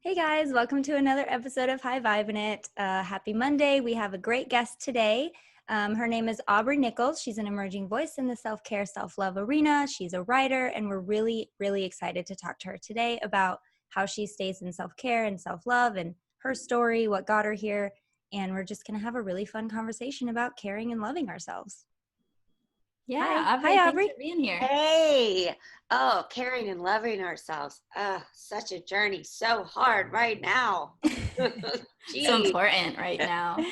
Hey guys, welcome to another episode of High Vibin' It. Happy Monday. We have a great guest today. Her name is Aubree Nichols. She's an emerging voice in the self-care, self-love arena. She's a writer, and we're really, really excited to talk to her today about how she stays in self-care and self-love and her story, what got her here. And we're just going to have a really fun conversation about caring and loving ourselves. Yeah, Hi, Aubree, thanks Aubree. for being here. Hey, caring and loving ourselves. Such a journey, so hard right now. So Geez. important right now,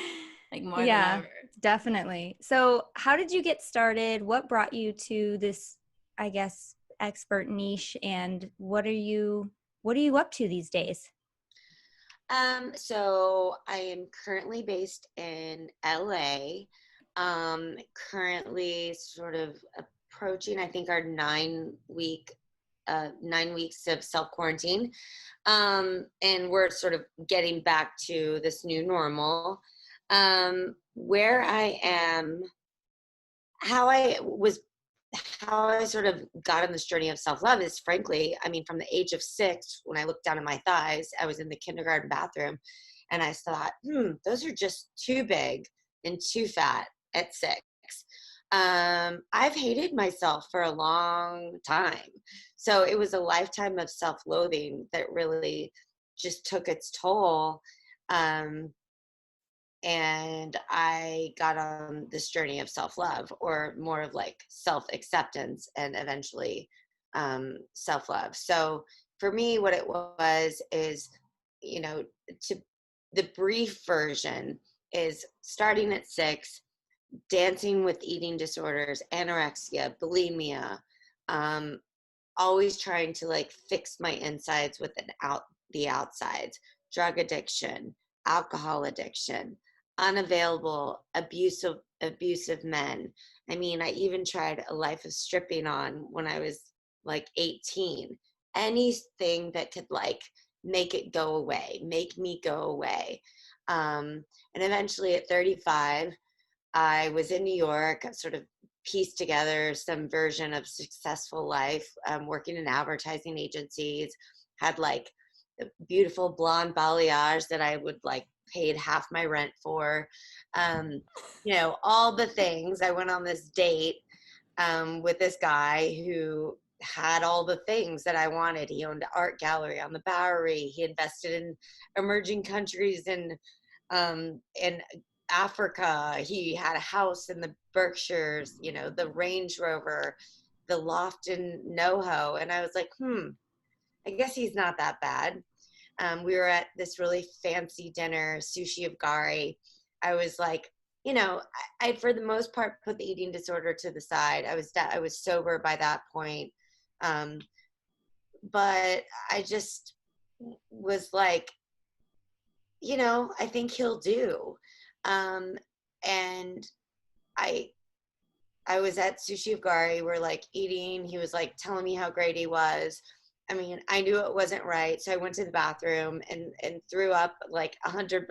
like more than Yeah, ever. definitely. So how did you get started? What brought you to this, I guess, expert niche, and what are you up to these days? So I am currently based in LA. Currently sort of approaching, I think, our 9 weeks of self-quarantine. And we're sort of getting back to this new normal. Where I am, how I was, how I sort of got on this journey of self-love is, frankly, I mean, from the age of 6, when I looked down at my thighs, I was in the kindergarten bathroom and I thought, those are just too big and too fat at 6. I've hated myself for a long time. So it was a lifetime of self-loathing that really just took its toll. Um, and I got on this journey of self-love, or more of like self-acceptance, and eventually self-love. So for me, what it was is, to the brief version is starting at 6, dancing with eating disorders, anorexia, bulimia, um, always trying to like fix my insides with the outsides, drug addiction, alcohol addiction, unavailable, abusive men. I mean, I even tried a life of stripping on when I was like 18. Anything that could like make it go away, make me go away. And eventually at 35, I was in New York, sort of pieced together some version of successful life, working in advertising agencies, had like a beautiful blonde balayage that I would like paid half my rent for, all the things. I went on this date with this guy who had all the things that I wanted. He owned an art gallery on the Bowery. He invested in emerging countries in Africa. He had a house in the Berkshires, the Range Rover, the loft in NoHo. And I was like, I guess he's not that bad. We were at this really fancy dinner, sushi of Gari. I was like, I for the most part put the eating disorder to the side. I was sober by that point, but I just was like, I think he'll do. And I I was at Sushi of Gari. We're like eating. He was like telling me how great he was. I mean, I knew it wasn't right. So I went to the bathroom and threw up like $100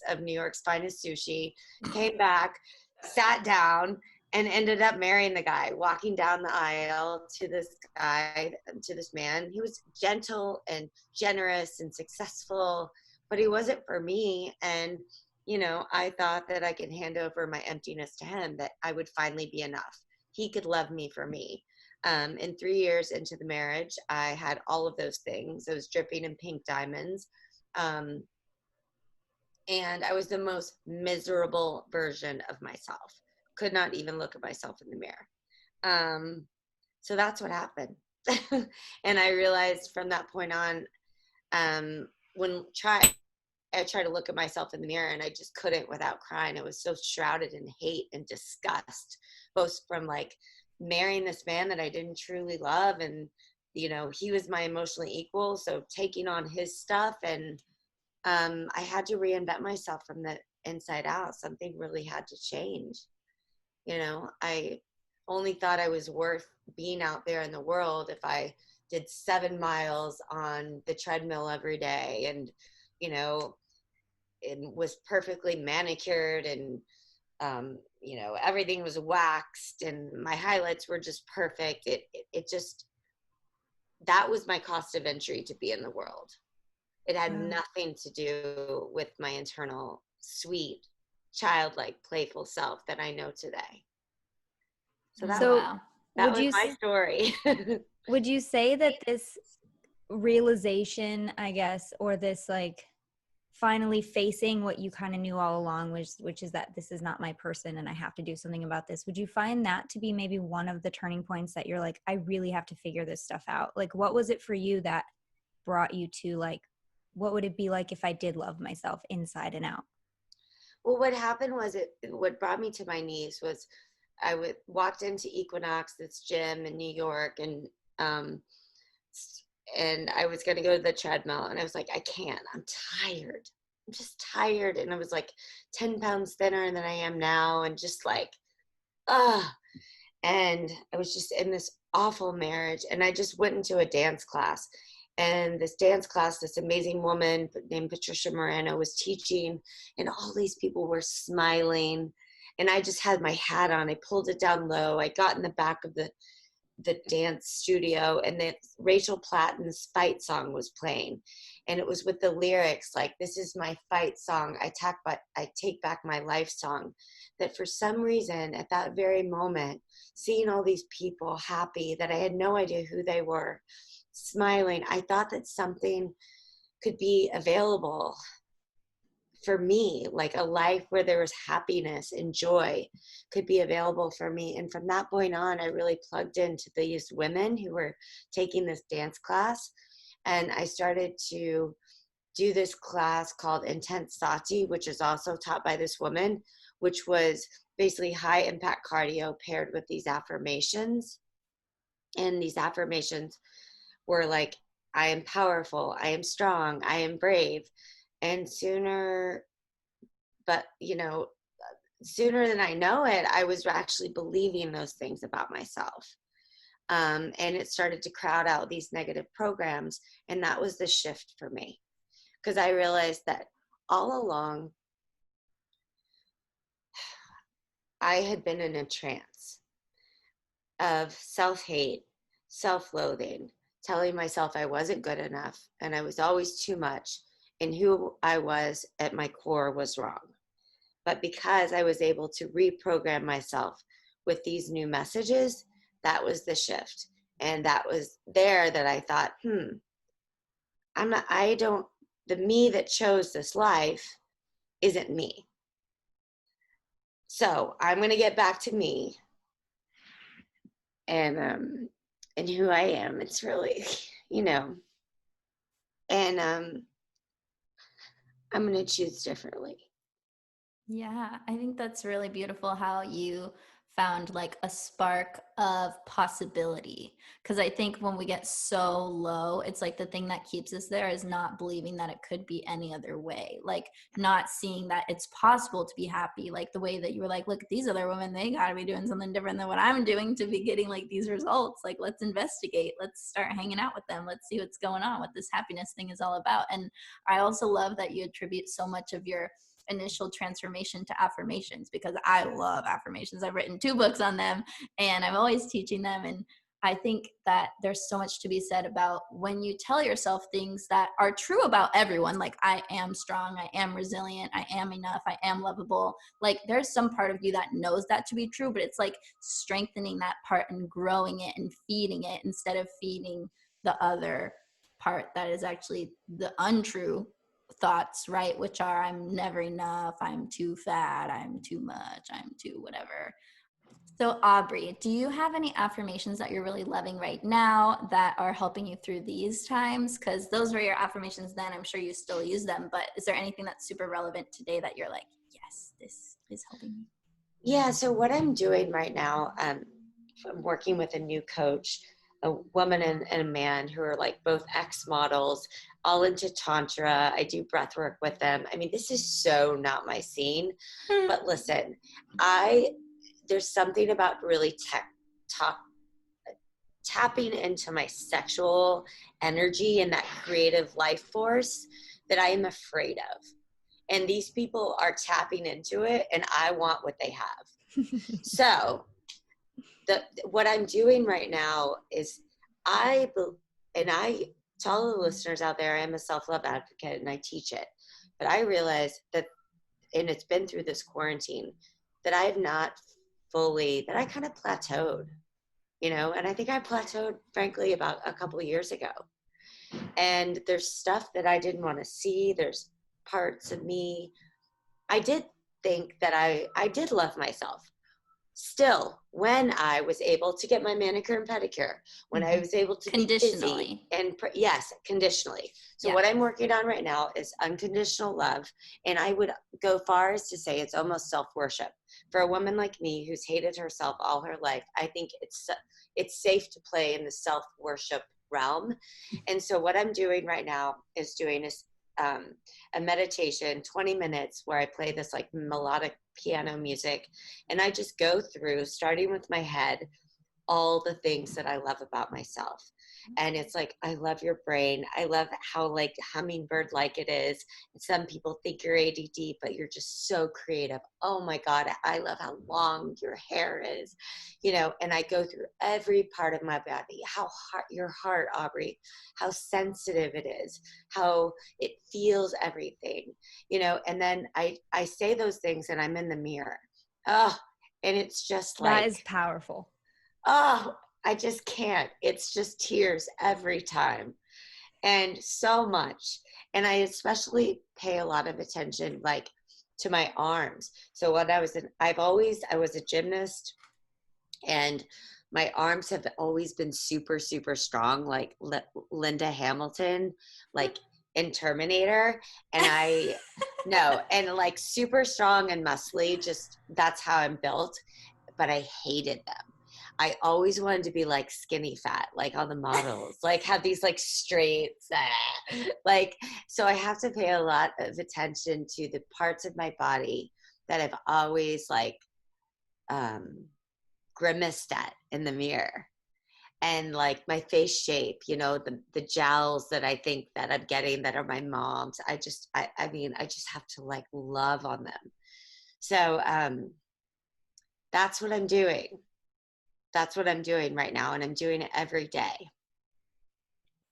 of New York's finest sushi, came back, sat down, and ended up marrying the guy, walking down the aisle to this guy, to this man. He was gentle and generous and successful, but he wasn't for me. And, I thought that I could hand over my emptiness to him, that I would finally be enough. He could love me for me. In 3 years into the marriage, I had all of those things. I was dripping in pink diamonds. Um, and I was the most miserable version of myself. Could not even look at myself in the mirror. So that's what happened. And I realized from that point on, when I tried to look at myself in the mirror and I just couldn't without crying. I was so shrouded in hate and disgust, both from like marrying this man that I didn't truly love, and he was my emotionally equal, so taking on his stuff. And I had to reinvent myself from the inside out. Something really had to change. I only thought I was worth being out there in the world if I did 7 miles on the treadmill every day, and and was perfectly manicured, and everything was waxed and my highlights were just perfect. It just, that was my cost of entry to be in the world. It had nothing to do with my internal, sweet, childlike, playful self that I know today. So that was my story. Would you say that this realization, I guess, or this like finally facing what you kind of knew all along, which is that this is not my person and I have to do something about this, would you find that to be maybe one of the turning points that you're like, I really have to figure this stuff out? Like, what was it for you that brought you to like, what would it be like if I did love myself inside and out? Well, what happened was what brought me to my knees was I walked into Equinox, this gym in New York, and I was going to go to the treadmill, and I was like, I can't, I'm tired. I'm just tired. And I was like 10 pounds thinner than I am now. And just like, and I was just in this awful marriage. And I just went into a dance class, and this dance class, this amazing woman named Patricia Moreno was teaching, and all these people were smiling. And I just had my hat on. I pulled it down low. I got in the back of the dance studio, and the Rachel Platten's fight song was playing, and it was with the lyrics like, this is my fight song, I take back my life song. That for some reason at that very moment, seeing all these people happy that I had no idea who they were, smiling, I thought that something could be available for me, like a life where there was happiness and joy could be available for me. And from that point on, I really plugged into these women who were taking this dance class. And I started to do this class called Intense Sati, which is also taught by this woman, which was basically high impact cardio paired with these affirmations. And these affirmations were like, I am powerful, I am strong, I am brave. And sooner than I know it, I was actually believing those things about myself. And it started to crowd out these negative programs. And that was the shift for me, because I realized that all along, I had been in a trance of self-hate, self-loathing, telling myself I wasn't good enough and I was always too much, and who I was at my core was wrong. But because I was able to reprogram myself with these new messages, that was the shift. And that was there that I thought, the me that chose this life isn't me. So I'm going to get back to me and who I am. It's really, and I'm going to choose differently. Yeah, I think that's really beautiful how you found like a spark of possibility. Because I think when we get so low, it's like the thing that keeps us there is not believing that it could be any other way. Like not seeing that it's possible to be happy. Like the way that you were like, look, these other women, they got to be doing something different than what I'm doing to be getting like these results. Like, let's investigate. Let's start hanging out with them. Let's see what's going on, what this happiness thing is all about. And I also love that you attribute so much of your initial transformation to affirmations, because I love affirmations. I've written 2 books on them and I'm always teaching them. And I think that there's so much to be said about when you tell yourself things that are true about everyone, like I am strong, I am resilient, I am enough, I am lovable. Like there's some part of you that knows that to be true, but it's like strengthening that part and growing it and feeding it instead of feeding the other part that is actually the untrue thoughts, right? Which are, I'm never enough, I'm too fat, I'm too much, I'm too whatever. So Aubree, do you have any affirmations that you're really loving right now that are helping you through these times? Because those were your affirmations then. I'm sure you still use them, but is there anything that's super relevant today that you're like, yes, this is helping me? Yeah, so what I'm doing right now, I'm working with a new coach, a woman and a man who are like both ex-models, all into Tantra. I do breath work with them. I mean, this is so not my scene, but listen, there's something about really tapping into my sexual energy and that creative life force that I am afraid of. And these people are tapping into it, and I want what they have. So what I'm doing right now is I to all the listeners out there, I am a self-love advocate and I teach it. But I realized that, and it's been through this quarantine, that I have not fully, that I kind of plateaued, you know, and I think I plateaued, frankly, about a couple of years ago. And there's stuff that I didn't want to see. There's parts of me. I did think that I did love myself. Still, when I was able to get my manicure and pedicure, when I was able to be busy and yes, conditionally. So what I'm working on right now is unconditional love. And I would go far as to say it's almost self-worship. For a woman like me who's hated herself all her life, I think it's safe to play in the self-worship realm. And so what I'm doing right now is doing a meditation, 20 minutes, where I play this like melodic piano music, and I just go through, starting with my head, all the things that I love about myself. And it's like, I love your brain. I love how like hummingbird like it is. And some people think you're ADD, but you're just so creative. Oh my God, I love how long your hair is, you know. And I go through every part of my body, how your heart, Aubree, how sensitive it is, how it feels everything, you know. And then I say those things and I'm in the mirror. Oh, and it's just like, that is powerful. Oh, I just can't. It's just tears every time, and so much. And I especially pay a lot of attention, like, to my arms. So when I was I was a gymnast, and my arms have always been super, super strong, like Linda Hamilton, like in Terminator. And no, and like super strong and muscly, just that's how I'm built. But I hated them. I always wanted to be like skinny fat, like all the models, like have these like straights, like, so I have to pay a lot of attention to the parts of my body that I've always like grimaced at in the mirror. And like my face shape, you know, the jowls that I think that I'm getting that are my mom's. I mean, I just have to like love on them. So that's what I'm doing. That's what I'm doing right now, and I'm doing it every day.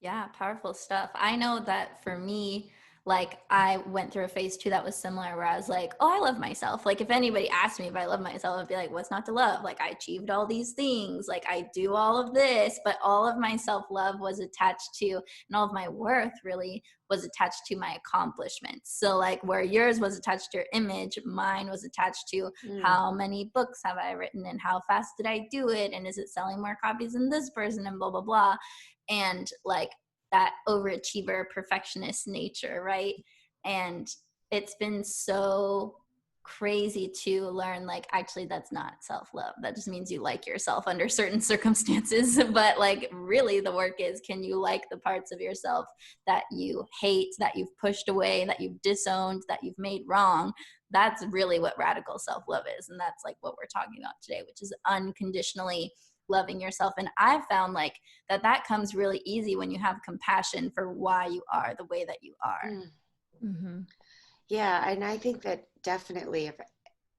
Yeah, powerful stuff. I know that for me, like I went through a phase too that was similar where I was like, oh, I love myself. Like if anybody asked me if I love myself, I'd be like, what's not to love? Like I achieved all these things, like I do all of this, but all of my self-love was attached to, and all of my worth really was attached to my accomplishments. So like where yours was attached to your image, mine was attached to how many books have I written and how fast did I do it? And is it selling more copies than this person and blah, blah, blah. And like that overachiever perfectionist nature, right? And it's been so crazy to learn like actually that's not self-love. That just means you like yourself under certain circumstances. But like really the work is, can you like the parts of yourself that you hate, that you've pushed away, that you've disowned, that you've made wrong? That's really what radical self-love is. And that's like what we're talking about today, which is unconditionally loving yourself. And I've found like that comes really easy when you have compassion for why you are the way that you are. Mm-hmm. Yeah, and I think that definitely if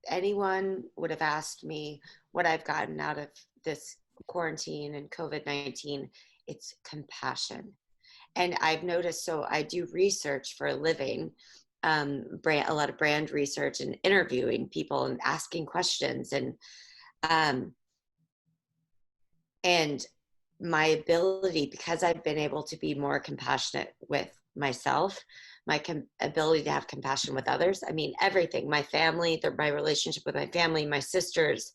anyone would have asked me what I've gotten out of this quarantine and COVID-19, it's compassion. And I've noticed, so I do research for a living, a lot of brand research and interviewing people and asking questions, and my ability, because I've been able to be more compassionate with myself, my ability to have compassion with others. I mean, everything, my family, my relationship with my family, my sisters,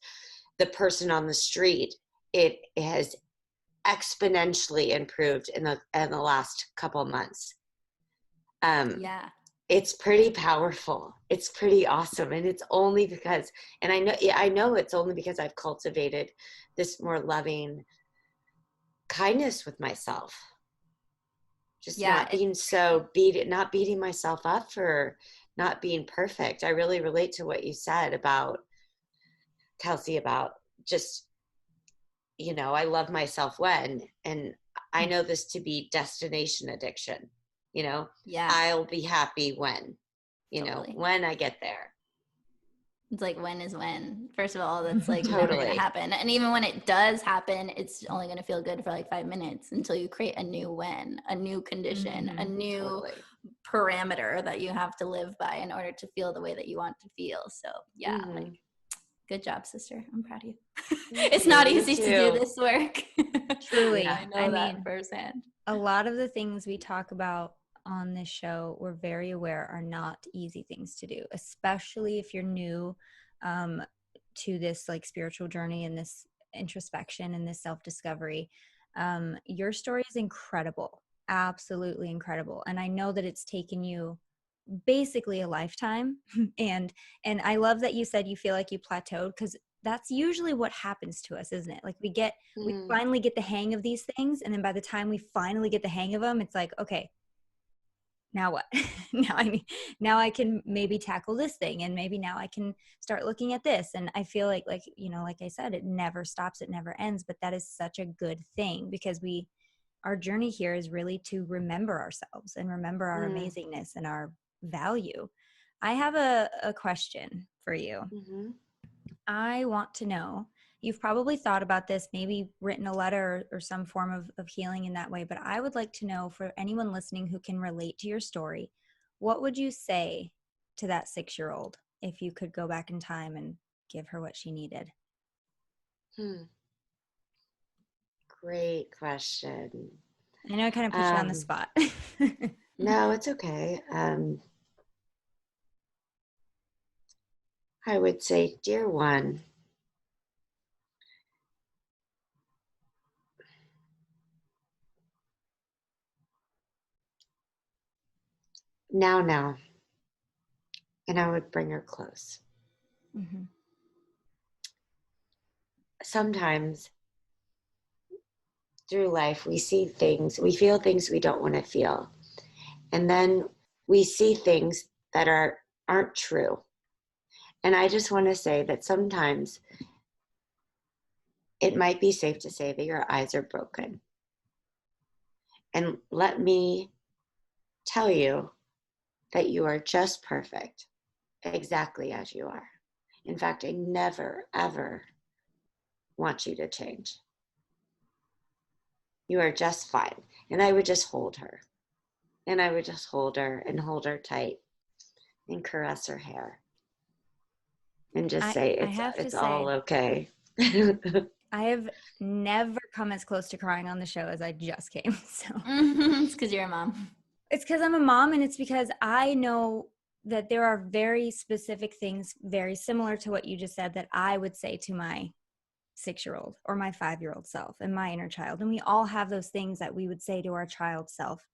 the person on the street, it has exponentially improved in the last couple of months. Yeah. It's pretty powerful. It's pretty awesome. And it's only because, and I know it's only because I've cultivated this more loving kindness with myself. Just not being not beating myself up for not being perfect. I really relate to what you said about, Kelsey, about just, you know, I love myself when, and I know this to be destination addiction, you know. Yeah. I'll be happy when, you know, when I get there. It's like, when is when? First of all, that's like never going to Totally. happen. And even when it does happen, it's only going to feel good for like 5 minutes until you create a new when, a new condition, a new Totally. parameter that you have to live by in order to feel the way that you want to feel. So yeah, like, good job, sister. I'm proud of you. It's not easy to do this work. Truly. I know that firsthand. A lot of the things we talk about on this show, we're very aware are not easy things to do, especially if you're new to this like spiritual journey and this introspection and this self-discovery. Your story is incredible, absolutely incredible. And I know that it's taken you basically a lifetime. and I love that you said you feel like you plateaued, because that's usually what happens to us, isn't it? Like we finally get the hang of these things, and then by the time we finally get the hang of them, it's like, okay, now what? now I can maybe tackle this thing, and maybe now I can start looking at this. And I feel like like I said, it never stops, it never ends. But that is such a good thing, because our journey here is really to remember ourselves and remember our amazingness and our value. I have a question for you. I want to know, you've probably thought about this, maybe written a letter or some form of healing in that way, but I would like to know, for anyone listening who can relate to your story, what would you say to that 6-year-old if you could go back in time and give her what she needed? Great question. I know I kind of put you on the spot. No, it's okay. I would say, dear one, now, and I would bring her close. Sometimes through life, we feel things we don't want to feel. And then we see things that aren't true. And I just want to say that sometimes it might be safe to say that your eyes are broken. And let me tell you that you are just perfect, exactly as you are. In fact, I never, ever want you to change. You are just fine. And I would just hold her. And I would just hold her and hold her tight and caress her hair. And just say, it's all okay. I have never come as close to crying on the show as I just came. So It's because you're a mom. It's because I'm a mom, and it's because I know that there are very specific things very similar to what you just said that I would say to my 6-year-old or my 5-year-old self and my inner child. And we all have those things that we would say to our child self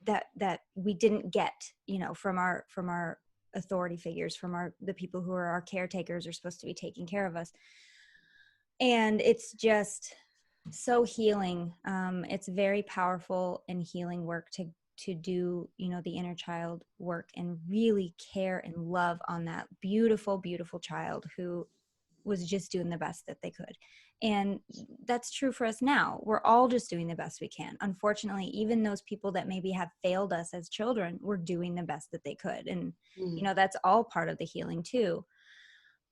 that we didn't get, from our authority figures, from the people who are our caretakers, are supposed to be taking care of us. And it's just so healing. It's very powerful and healing work to do, the inner child work and really care and love on that beautiful, beautiful child who was just doing the best that they could. And that's true for us now. We're all just doing the best we can. Unfortunately, even those people that maybe have failed us as children were doing the best that they could. And, that's all part of the healing too.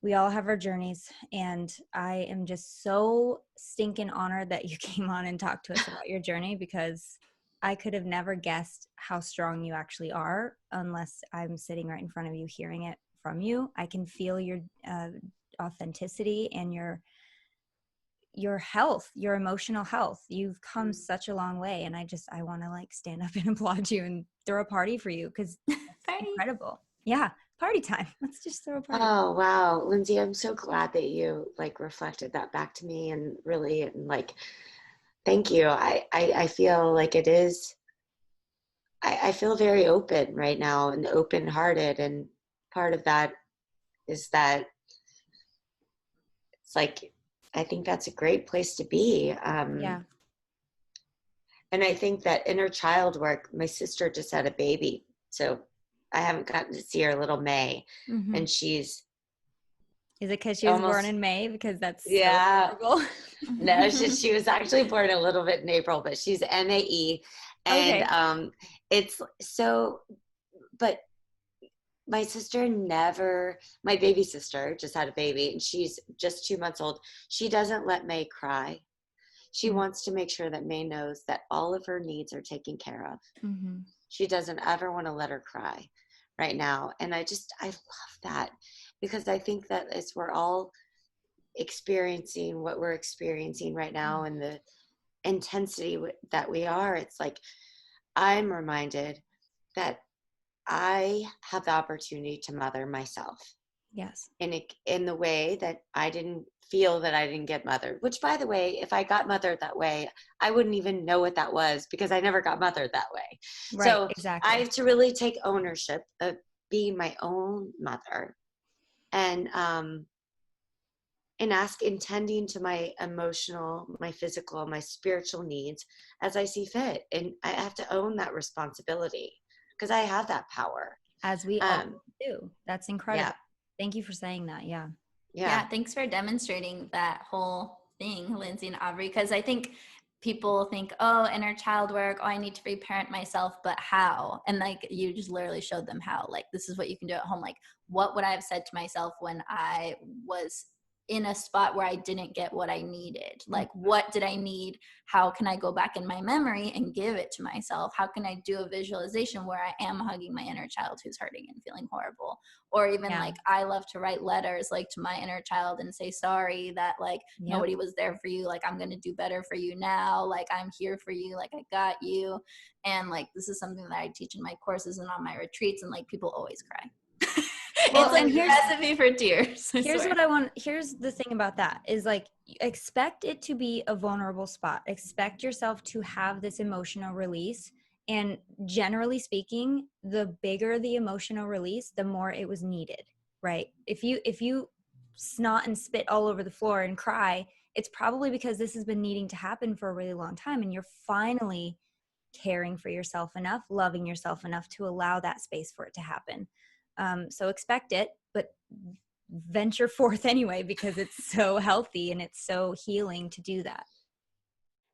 We all have our journeys, and I am just so stinking honored that you came on and talked to us about your journey, because I could have never guessed how strong you actually are unless I'm sitting right in front of you hearing it from you. I can feel your authenticity and your health, your emotional health. You've come such a long way, and I want to stand up and applaud you and throw a party for you, because it's incredible. Yeah. Party time. Let's just throw a party. Oh, wow. Lindsay, I'm so glad that you reflected that back to me, and really, and thank you. I feel like it is, I feel very open right now and open-hearted. And part of that is that it's I think that's a great place to be. Yeah. And I think that inner child work, my sister just had a baby. So I haven't gotten to see her little May. And she's... Is it because she was born in May? Because that's so horrible. No, she was actually born a little bit in April, but she's MAE. And it's so, but my sister never, my baby sister just had a baby and she's just 2 months old. She doesn't let May cry. She wants to make sure that May knows that all of her needs are taken care of. Mm-hmm. She doesn't ever want to let her cry right now. And I love that, because I think that as we're all experiencing what we're experiencing right now and the intensity that we are, it's like I'm reminded that I have the opportunity to mother myself. Yes. In the way that I didn't feel that I didn't get mothered, which, by the way, if I got mothered that way, I wouldn't even know what that was, because I never got mothered that way. Right, So exactly. I have to really take ownership of being my own mother, and intending to my emotional, my physical, my spiritual needs as I see fit. And I have to own that responsibility, because I have that power. As we all do. That's incredible. Yeah. Thank you for saying that. Yeah. Yeah, thanks for demonstrating that whole thing, Lindsay and Aubree, because I think people think, oh, inner child work, oh, I need to reparent myself, but how? And like, you just literally showed them how. Like, this is what you can do at home. Like, what would I have said to myself when I was in a spot where I didn't get what I needed? Like, what did I need? How can I go back in my memory and give it to myself? How can I do a visualization where I am hugging my inner child who's hurting and feeling horrible? Or even like, I love to write letters like to my inner child and say sorry that like nobody was there for you. Like, I'm going to do better for you now. Like, I'm here for you. Like, I got you. And like, this is something that I teach in my courses and on my retreats, and like, people always cry. Well, it's like a recipe for tears. Here's the thing about that is like, expect it to be a vulnerable spot. Expect yourself to have this emotional release. And generally speaking, the bigger the emotional release, the more it was needed, right? If you snot and spit all over the floor and cry, it's probably because this has been needing to happen for a really long time, and you're finally caring for yourself enough, loving yourself enough to allow that space for it to happen. So expect it, but venture forth anyway, because it's so healthy and it's so healing to do that.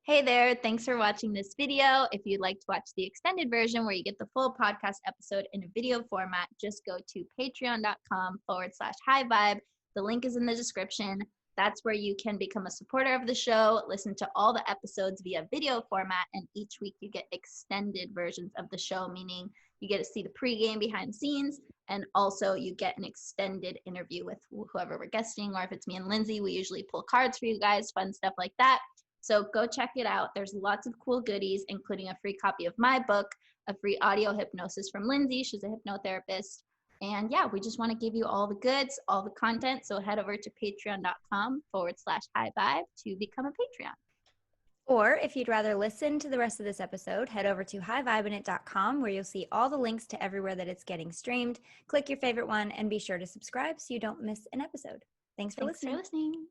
Hey there, thanks for watching this video. If you'd like to watch the extended version where you get the full podcast episode in a video format, just go to patreon.com/highvibe. The link is in the description. That's where you can become a supporter of the show, listen to all the episodes via video format, and each week you get extended versions of the show, meaning you get to see the pregame behind the scenes, and also you get an extended interview with whoever we're guesting, or if it's me and Lindsay, we usually pull cards for you guys, fun stuff like that. So go check it out. There's lots of cool goodies, including a free copy of my book, a free audio hypnosis from Lindsay. She's a hypnotherapist. And yeah, we just want to give you all the goods, all the content. So head over to patreon.com/highvibe to become a Patreon. Or if you'd rather listen to the rest of this episode, head over to highvibinit.com, where you'll see all the links to everywhere that it's getting streamed. Click your favorite one and be sure to subscribe so you don't miss an episode. Thanks for listening.